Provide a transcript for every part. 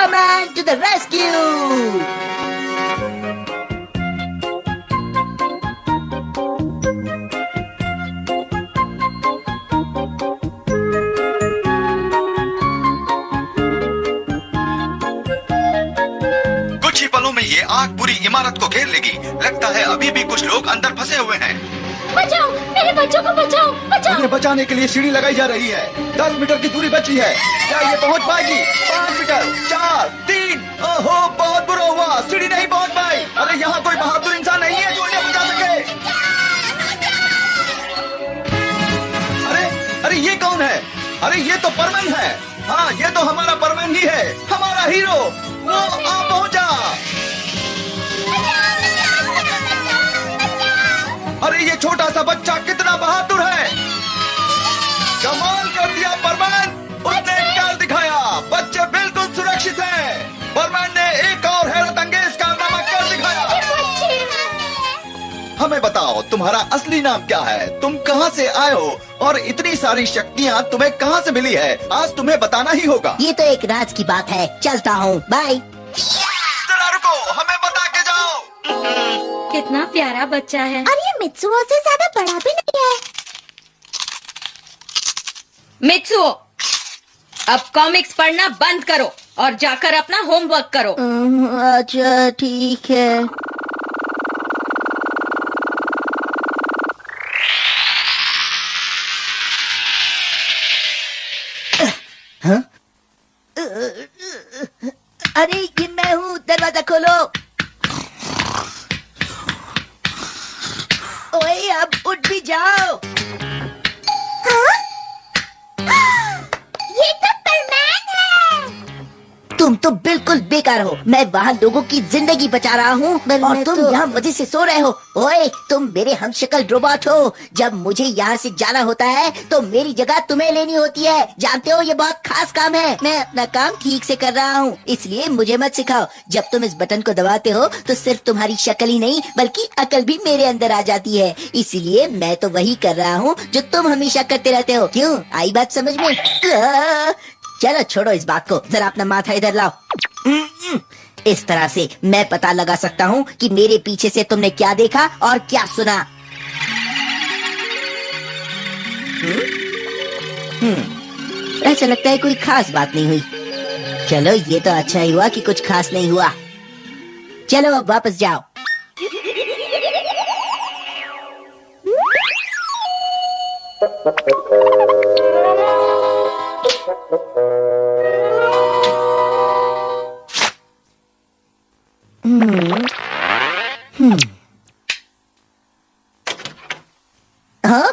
Superman to the rescue! कुछ ही पलों में ये आग पूरी इमारत को घेर लेगी। लगता है अभी भी कुछ लोग अंदर फंसे हुए हैं। बचाओ, मेरे बच्चों को बचाओ, बचाओ। उन्हें बचाने के लिए सीढ़ी लगाई जा रही है। 10 मीटर की दूरी बची है। क्या ये पहुंच पाएगी? 5 मीटर, 4, 3। ओहो, बहुत बुरा हुआ, सीढ़ी नहीं पहुंच पाई। अरे यहाँ कोई बहादुर इंसान नहीं है जो इन्हें बचा सके। अरे ये कौन है? अरे ये तो परमैन है। हाँ, ये तो हमारा परमैन ही है, हमारा हीरो। वो आ पहुंचा। अरे ये छोटा सा बच्चा कितना बहादुर है। कमाल कर दिया परमैन, उसने कर दिखाया। बच्चे बिल्कुल सुरक्षित हैं। परमैन ने एक और हैरत अंगेज कारनामा कर दिखाया। हमें बताओ, तुम्हारा असली नाम क्या है? तुम कहाँ से आए हो और इतनी सारी शक्तियाँ तुम्हें कहाँ से मिली है? आज तुम्हें बताना ही होगा। ये तो एक राज की बात है। चलता हूँ, बाय। जरा रुको, हमें बता के जाओ। कितना प्यारा बच्चा है। और ये मित्सुओ से ज्यादा बड़ा भी नहीं है। मित्सुओ, अब कॉमिक्स पढ़ना बंद करो और जाकर अपना होमवर्क करो। अच्छा, ठीक है। हाँ? अरे ये मैं हूँ, दरवाजा खोलो। ओए, अब उठ भी जाओ। ये तो परमैन है। तुम तो बिल्कुल बेकार हो। मैं वहाँ लोगों की जिंदगी बचा रहा हूँ और तुम यहाँ मजे से सो रहे हो। ओए, तुम मेरे हमशक्ल रोबोट हो। जब मुझे यहाँ से जाना होता है तो मेरी जगह तुम्हें लेनी होती है। जानते हो, ये बहुत खास काम है। मैं अपना काम ठीक से कर रहा हूँ, इसलिए मुझे मत सिखाओ। जब तुम इस बटन को दबाते हो तो सिर्फ तुम्हारी शक्ल ही नहीं बल्कि अकल भी मेरे अंदर आ जाती है। इसीलिए मैं तो वही कर रहा हूँ जो तुम हमेशा करते रहते हो। क्यों, आई बात समझ में? चलो छोड़ो इस बात को, जरा अपना माथा इधर लाओ। इस तरह से मैं पता लगा सकता हूँ कि मेरे पीछे से तुमने क्या देखा और क्या सुना। ऐसा लगता है कोई खास बात नहीं हुई। चलो, ये तो अच्छा ही हुआ कि कुछ खास नहीं हुआ। चलो अब वापस जाओ। हाँ?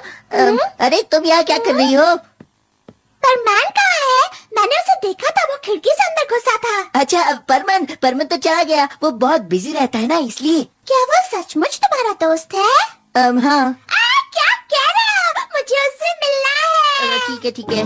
अरे तुम यहाँ क्या कर रही हो? परमैन कहाँ है? मैंने उसे देखा था, वो खिड़की से अंदर घुसा था। अच्छा, परमन तो चला गया। वो बहुत बिजी रहता है ना, इसलिए। क्या वो सचमुच तुम्हारा दोस्त है? हाँ। क्या कह रहे हो? मुझे उससे मिलना है। ठीक है, ठीक है।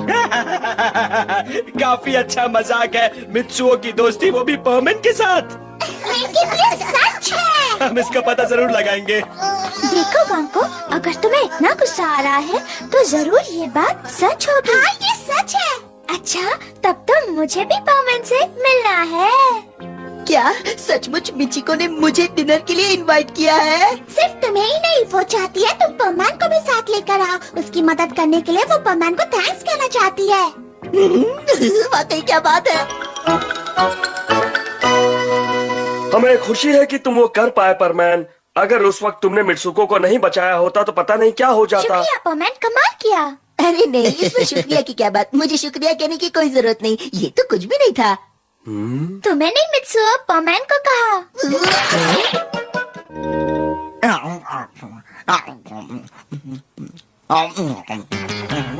काफी अच्छा मजाक है। मित्सुओ की दोस्ती, वो भी परमैन के साथ। लेकिन ये सच है। हम इसका पता जरूर लगाएंगे। देखो वांको, अगर तुम्हें इतना गुस्सा आ रहा है तो जरूर ये बात सच होगी। हाँ, ये सच है। अच्छा, तब तो मुझे भी परमैन से मिलना है। क्या सचमुच मिचिको ने मुझे डिनर के लिए इनवाइट किया है? सिर्फ तुम्हें ही नहीं, वो चाहती है तुम परमैन को भी साथ लेकर आओ। उसकी मदद करने के लिए वो परमैन को थैंक्स कहना चाहती है। वाकई क्या बात है। हमें खुशी है कि तुम वो कर पाए परमैन। अगर उस वक्त तुमने मित्सुको को नहीं बचाया होता तो पता नहीं क्या हो जाता। शुक्रिया परमैन, कमाल किया। अरे नहीं, इसमें शुक्रिया की क्या बात। मुझे शुक्रिया कहने की कोई जरूरत नहीं, ये तो कुछ भी नहीं था। तुम्हें नहीं मित्सुओ, परमैन को कहा।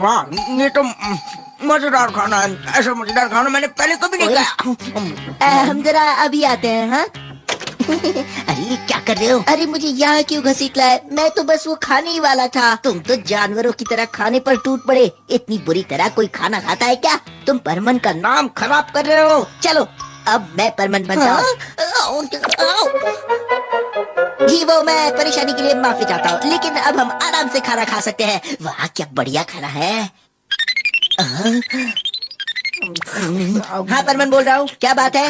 वाह, ये तो मजेदार खाना है। ऐसा मजेदार खाना मैंने पहले कभी नहीं खाया। हम जरा अभी आते हैं। हाँ? अरे क्या कर रहे हो? अरे मुझे यहाँ क्यों घसीटला है? मैं तो बस वो खाने ही वाला था। तुम तो जानवरों की तरह खाने पर टूट पड़े। इतनी बुरी तरह कोई खाना खाता है क्या? तुम परमन का नाम खराब कर रहे हो। चलो, अब मैं परमन बन जाऊं। जी, वो मैं परेशानी के लिए माफी चाहता हूँ, लेकिन अब हम आराम से खाना खा सकते हैं। वाह, क्या बढ़िया खाना है। हाँ परमन बोल रहा हूँ, क्या बात है?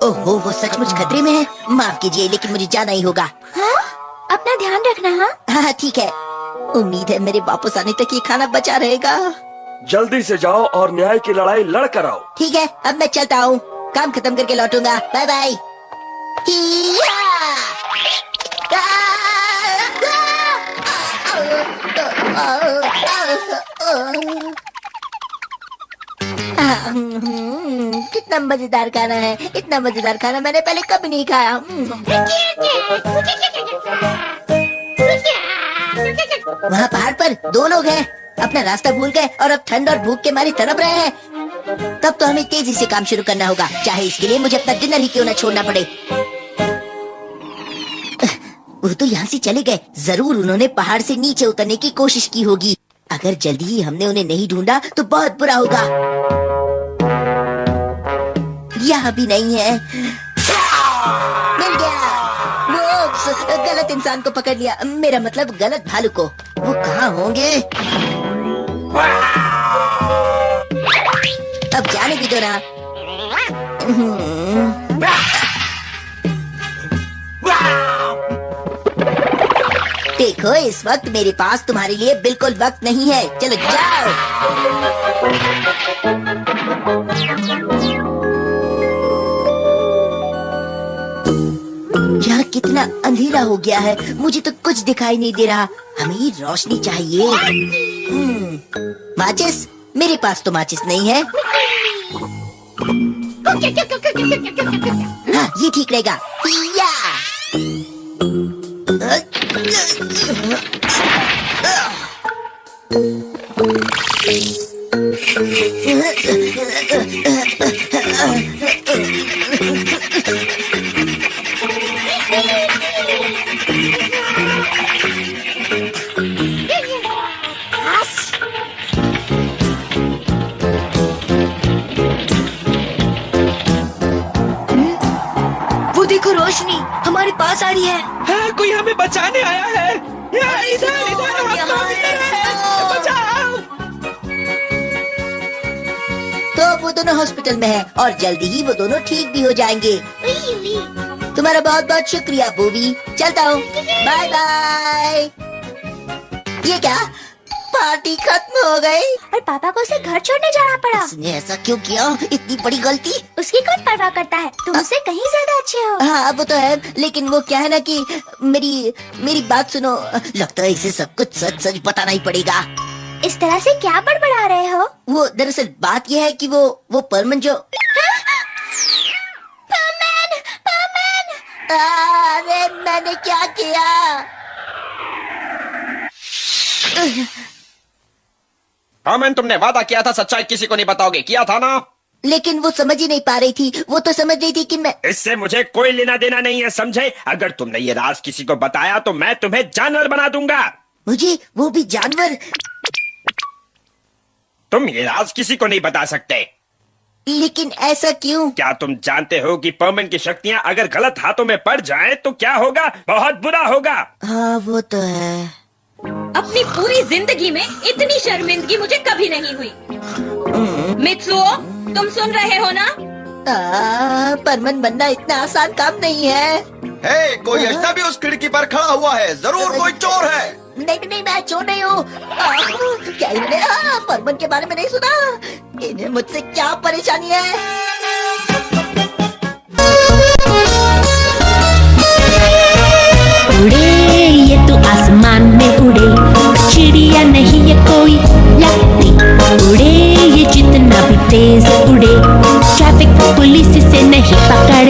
ओहो, वो सचमुच खतरे में है। माफ कीजिए, लेकिन मुझे जाना ही होगा। हाँ? अपना ध्यान रखना। हाँ हाँ ठीक है। उम्मीद है मेरे वापस आने तक ये खाना बचा रहेगा। जल्दी से जाओ और न्याय की लड़ाई लड़ कर आओ। ठीक है, अब मैं चलता हूँ, काम खत्म करके लौटूंगा। Bye bye. कितना मजेदार खाना है। इतना मजेदार खाना मैंने पहले कभी नहीं खाया। वहाँ पहाड़ पर 2 लोग हैं, अपना रास्ता भूल गए और अब ठंड और भूख के मारे तड़प रहे हैं। तब तो हमें तेजी से काम शुरू करना होगा, चाहे इसके लिए मुझे अपना डिनर ही क्यों न छोड़ना पड़े। वो तो यहाँ से चले गए। जरूर उन्होंने पहाड़ से नीचे उतरने की कोशिश की होगी। अगर जल्दी ही हमने उन्हें नहीं ढूंढा तो बहुत बुरा होगा। यहाँ भी नहीं है। मिल गया। वो गलत इंसान को पकड़ लिया, मेरा मतलब गलत भालू को। वो कहाँ होंगे? अब जाने भी दो ना। देखो, इस वक्त मेरे पास तुम्हारे लिए बिल्कुल वक्त नहीं है। चलो जाओ। यहाँ कितना अंधेरा हो गया है, मुझे तो कुछ दिखाई नहीं दे रहा। हमें रोशनी चाहिए। माचिस? मेरे पास तो माचिस नहीं है। हाँ, ये ठीक रहेगा। या! वो देखो, रोशनी हमारे पास आ रही है। हाँ, कोई हमें बचाने आया है। इधर बचाओ। तो वो दोनों हॉस्पिटल में है और जल्दी ही वो दोनों ठीक भी हो जाएंगे। तुम्हारा बहुत बहुत शुक्रिया बूबी। चलता हूँ, बाय बाय। ये क्या, पार्टी खत्म हो गई? और पापा को उसे घर छोड़ने जाना पड़ा। उसने ऐसा क्यों किया? इतनी बड़ी गलती। उसकी कौन परवाह करता है? तुम उससे कहीं ज्यादा अच्छे हो। हाँ वो तो है, लेकिन वो क्या है ना कि मेरी बात सुनो। लगता है इसे सब कुछ सच सच बताना ही पड़ेगा। इस तरह से क्या बड़बड़ा रहे हो? वो दरअसल बात यह है कि वो परमन जो अरे मैंने क्या किया? परमन, तुमने वादा किया था सच्चाई किसी को नहीं बताओगे, किया था ना? लेकिन वो समझ ही नहीं पा रही थी। वो तो समझ रही थी कि मैं इससे मुझे कोई लेना देना नहीं है, समझे? अगर तुमने ये राज किसी को बताया तो मैं तुम्हें जानवर बना दूंगा। मुझे वो भी जानवर? तुम ये राज किसी को नहीं बता सकते। लेकिन ऐसा क्यों? क्या तुम जानते हो कि परमन की शक्तियाँ अगर गलत हाथों में पड़ जाएं तो क्या होगा? बहुत बुरा होगा। हाँ वो तो है। अपनी पूरी जिंदगी में इतनी शर्मिंदगी मुझे कभी नहीं हुई। मित्सुओ, तुम सुन रहे हो ना? परमन बनना इतना आसान काम नहीं है। हे, कोई अजनबी उस खिड़की पर खड़ा हुआ है। जरूर कोई चोर है। नहीं, मैं चोर नहीं हूँ। क्या इन्होंने परमन के बारे में नहीं सुना? इन्हें मुझसे क्या परेशानी है? उड़े ये तो आसमान में उड़े, चिड़िया नहीं ये कोई लगती। उड़े ये जितना भी तेज उड़े, ट्रैफिक पुलिस से नहीं पकड़